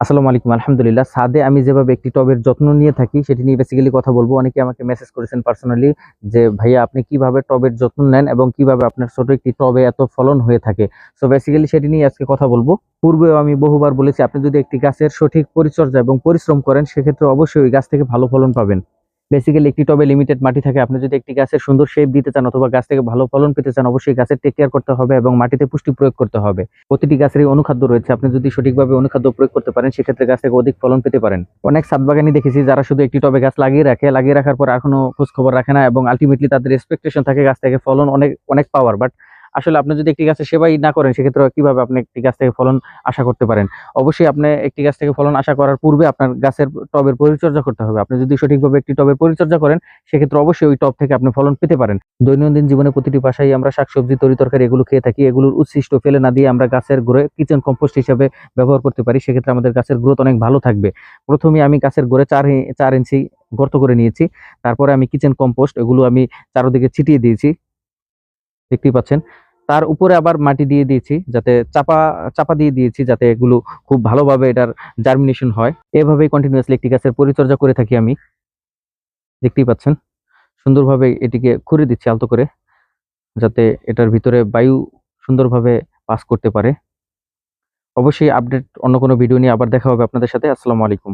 আসসালামু আলাইকুম। আলহামদুলিল্লাহ। ছাদে আমি যেভাবে একটি টবের যত্ন নিয়ে থাকি সেটি নিয়ে বেসিক্যালি কথা বলবো। অনেকে আমাকে মেসেজ করেছেন পার্সোনালি যে, "ভাইয়া আপনি কিভাবে টবের যত্ন নেন এবং কিভাবে আপনার ছোট একটি টবে এত ফলন হয়ে থাকে?" সো বেসিক্যালি সেটি নিয়ে আজকে কথা বলবো। পূর্বেও আমি বহুবার বলেছি আপনি যদি একটি গাছের সঠিক পরিচর্যা এবং পরিশ্রম করেন সেক্ষেত্রে অবশ্যই ওই গাছ থেকে ভালো ফলন পাবেন। বেসিক্যালি একটি টবে লিমিটেড মাটি থাকে। আপনি যদি একটি গাছের সুন্দর শেপ দিতে চান অথবা গাছ থেকে ভালো ফলন পেতে চান, অবশ্যই গাছের টেক কেয়ার করতে হবে এবং মাটিতে পুষ্টি প্রয়োগ করতে হবে। প্রতিটি গাছেরই অনুখাদ্য রয়েছে। আপনি যদি সঠিকভাবে অনুখাদ্য প্রয়োগ করতে পারেন সেক্ষেত্রে গাছ থেকে অধিক ফলন পেতে পারেন। অনেক ছাদ বাগানি দেখেছি যারা শুধু একটি টবে গাছ লাগিয়ে রাখে, লাগিয়ে রাখার পর আর কোনো খোঁজ খবর রাখে না এবং আল্টিমেটলি তাদের এক্সপেকটেশন থাকে গাছ থেকে ফলন অনেক অনেক পাওয়ার। বাট আসলে আপনি যদি একটি গাছের সেবাই না করেন সেক্ষেত্রে কিভাবে আপনি একটি গাছ থেকে ফলন আশা করতে পারেন? অবশ্যই আপনি একটি গাছ থেকে ফলন আশা করার পূর্বে আপনার গাছের টবের পরিচর্যা করতে হবে। আপনি যদি সঠিকভাবে একটি টবের পরিচর্যা করেন সেক্ষেত্রে অবশ্যই ওই টব থেকে আপনি ফলন পেতে পারেন। দৈনন্দিন জীবনে প্রতিটি বাসায় আমরা শাকসবজি, তরিতরকারি এগুলো খেয়ে থাকি। এগুলোর উচ্ছিষ্ট ফেলে না দিয়ে আমরা গাছের গোড়ায় কিচেন কম্পোস্ট হিসেবে ব্যবহার করতে পারি। সেক্ষেত্রে আমাদের গাছের গ্রোথ অনেক ভালো থাকবে। প্রথমে আমি গাছের গোড়ায় 4 ইঞ্চি গর্ত করে নিয়েছি। তারপরে আমি কিচেন কম্পোস্ট এগুলো আমি চারদিকে ছিটিয়ে দিয়েছি। দেখতেই পাচ্ছেন। তার উপরে আবার মাটি দিয়ে দিয়েছি যাতে চাপা চাপা দিয়ে দিয়েছি যাতে এগুলো খুব ভালোভাবে এটার জার্মিনেশন হয়। এভাবেই কন্টিনিউয়াসলি একটি গাছের পরিচর্যা করে থাকি আমি। দেখতেই পাচ্ছেন। সুন্দরভাবে এটিকে খুঁড়ে দিচ্ছি আলতো করে যাতে এটার ভিতরে বায়ু সুন্দরভাবে পাস করতে পারে। অবশ্যই আপডেট অন্য কোনো ভিডিও নিয়ে আবার দেখা হবে আপনাদের সাথে। আসসালামু আলাইকুম।